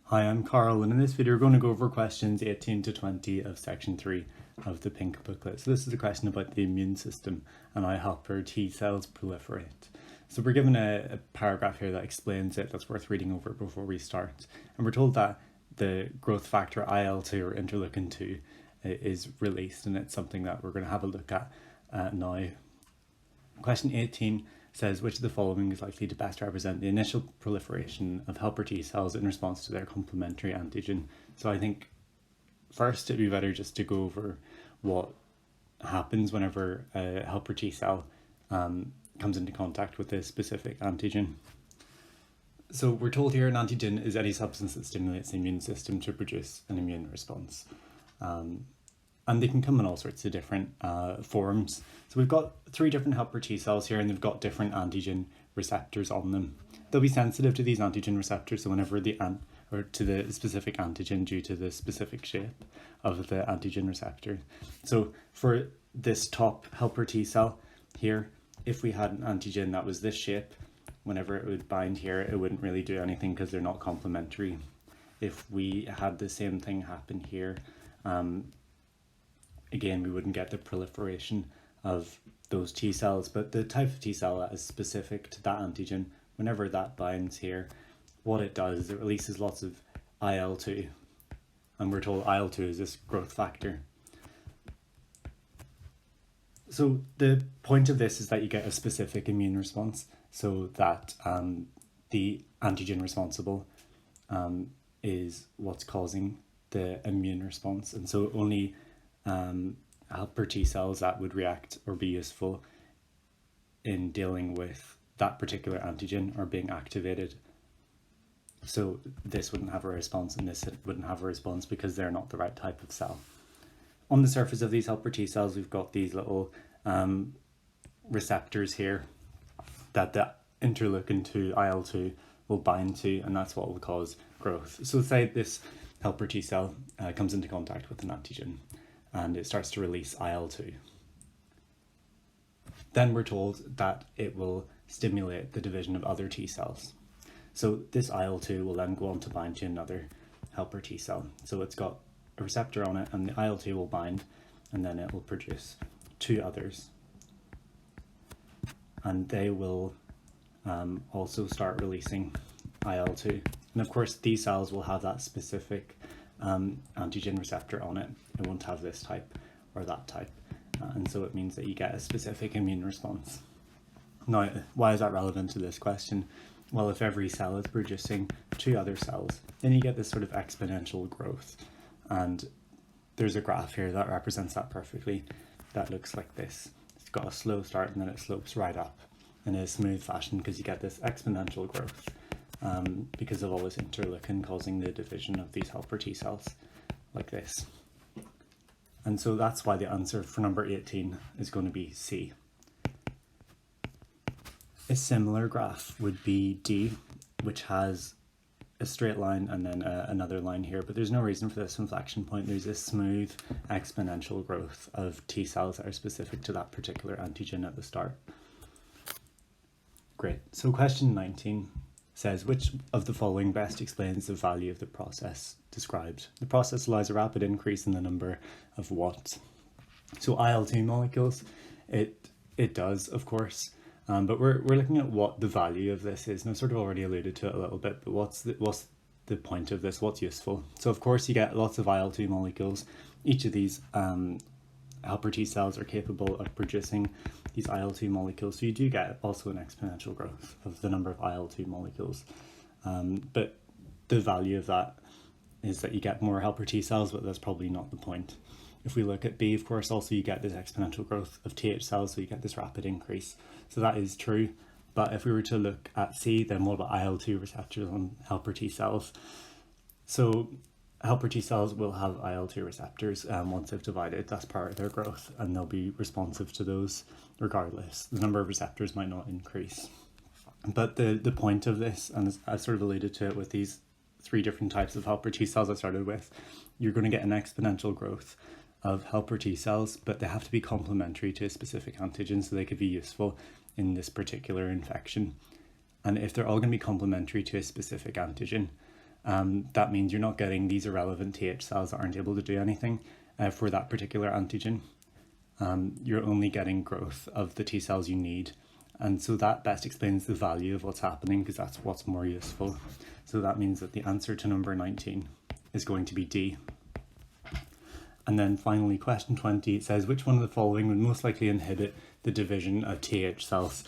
Hi, I'm Carl, and in this video we're going to go over questions 18 to 20 of section 3 of the pink booklet. So this is a question about the immune system and how helper T cells proliferate. So we're given a paragraph here that explains it, that's worth reading over before we start. And we're told that the growth factor IL-2 or interleukin-2 is released, and it's something that we're going to have a look at now. Question 18 says, which of the following is likely to best represent the initial proliferation of helper T cells in response to their complementary antigen? So I think first it'd be better just to go over what happens whenever a helper T cell comes into contact with a specific antigen. So we're told here an antigen is any substance that stimulates the immune system to produce an immune response. And they can come in all sorts of different forms. So we've got 3 different helper T cells here, and they've got different antigen receptors on them. They'll be sensitive to these antigen receptors, so whenever or to the specific antigen due to the specific shape of the antigen receptor. So for this top helper T cell here, if we had an antigen that was this shape, whenever it would bind here, it wouldn't really do anything because they're not complementary. If we had the same thing happen here, again, we wouldn't get the proliferation of those T cells, but the type of T cell that is specific to that antigen, whenever that binds here, what it does is it releases lots of IL-2, and we're told IL-2 is this growth factor. So the point of this is that you get a specific immune response, so that the antigen responsible is what's causing the immune response, and so only helper T cells that would react or be useful in dealing with that particular antigen are being activated. So this wouldn't have a response and this wouldn't have a response because they're not the right type of cell. On the surface of these helper T cells, we've got these little receptors here that the interleukin-2 IL-2 will bind to, and that's what will cause growth. So say this helper T cell comes into contact with an antigen, and it starts to release IL-2. Then we're told that it will stimulate the division of other T cells. So this IL-2 will then go on to bind to another helper T cell. So it's got a receptor on it, and the IL-2 will bind, and then it will produce 2 others. And they will also start releasing IL-2. And of course, these cells will have that specific antigen receptor on it. It won't have this type or that type, and so it means that you get a specific immune response. Now, why is that relevant to this question? Well, if every cell is producing 2 other cells, then you get this sort of exponential growth, and there's a graph here that represents that perfectly. That looks like this. It's got a slow start and then it slopes right up in a smooth fashion because you get this exponential growth because of all this interleukin causing the division of these helper T cells like this. And so that's why the answer for number 18 is going to be C. A similar graph would be D, which has a straight line and then another line here, but there's no reason for this inflection point. There's this smooth exponential growth of T cells that are specific to that particular antigen at the start. Great. So question 19 says, which of the following best explains the value of the process described? The process allows a rapid increase in the number of what? So IL-2 molecules, it does, of course, but we're looking at what the value of this is. And I've sort of already alluded to it a little bit, but what's the point of this? What's useful? So of course you get lots of IL-2 molecules. Each of these helper T cells are capable of producing these IL-2 molecules, so you do get also an exponential growth of the number of IL-2 molecules. But the value of that is that you get more helper T cells, but that's probably not the point. If we look at B, of course, also you get this exponential growth of TH cells, so you get this rapid increase. So that is true. But if we were to look at C, then what about IL-2 receptors on helper T cells? So helper T cells will have IL-2 receptors once they've divided. That's part of their growth, and they'll be responsive to those regardless. The number of receptors might not increase. But the point of this, and I sort of alluded to it with these 3 different types of helper T cells I started with, you're going to get an exponential growth of helper T cells, but they have to be complementary to a specific antigen, so they could be useful in this particular infection. And if they're all going to be complementary to a specific antigen, that means you're not getting these irrelevant TH cells that aren't able to do anything for that particular antigen. You're only getting growth of the T cells you need. And so that best explains the value of what's happening, because that's what's more useful. So that means that the answer to number 19 is going to be D. And then finally, question 20, it says, which one of the following would most likely inhibit the division of TH cells?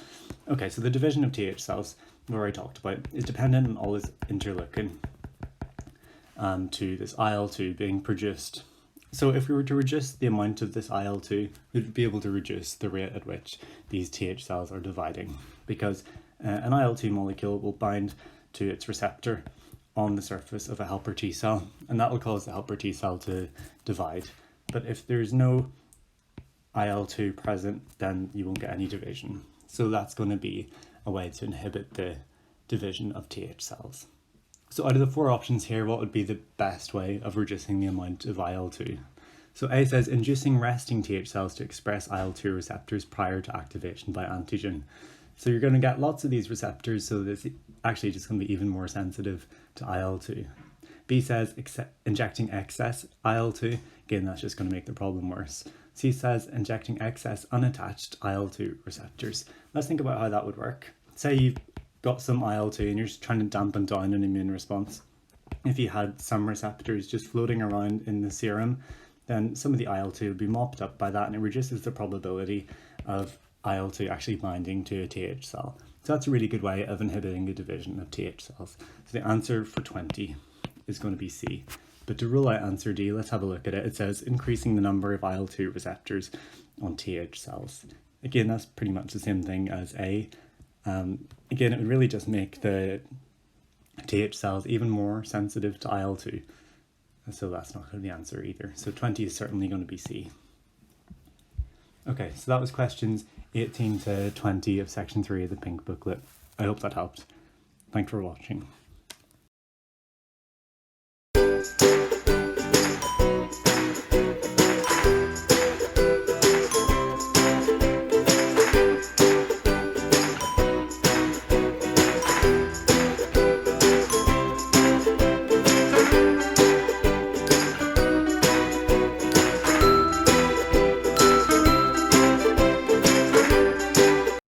Okay, so the division of TH cells, we already talked about, is dependent on all this interleukin to this IL-2 being produced. So if we were to reduce the amount of this IL-2, we'd be able to reduce the rate at which these TH cells are dividing, because an IL-2 molecule will bind to its receptor on the surface of a helper T cell, and that will cause the helper T cell to divide. But if there's no IL-2 present, then you won't get any division. So that's going to be a way to inhibit the division of TH cells. So out of the four options here, what would be the best way of reducing the amount of IL-2? So A says inducing resting TH cells to express IL-2 receptors prior to activation by antigen. So you're going to get lots of these receptors, so it's actually just going to be even more sensitive to IL-2. B says injecting excess IL-2. Again, that's just going to make the problem worse. C says injecting excess unattached IL-2 receptors. Let's think about how that would work. Say you've got some IL-2 and you're just trying to dampen down an immune response. If you had some receptors just floating around in the serum, then some of the IL-2 would be mopped up by that, and it reduces the probability of IL-2 actually binding to a TH cell. So that's a really good way of inhibiting the division of TH cells. So the answer for 20 is going to be C. But to rule out answer D, let's have a look at it. It says increasing the number of IL-2 receptors on TH cells. Again, that's pretty much the same thing as A. Again, it would really just make the TH cells even more sensitive to IL-2. So that's not going to be the answer either. So 20 is certainly going to be C. Okay, so that was questions 18 to 20 of section 3 of the pink booklet. I hope that helped. Thanks for watching.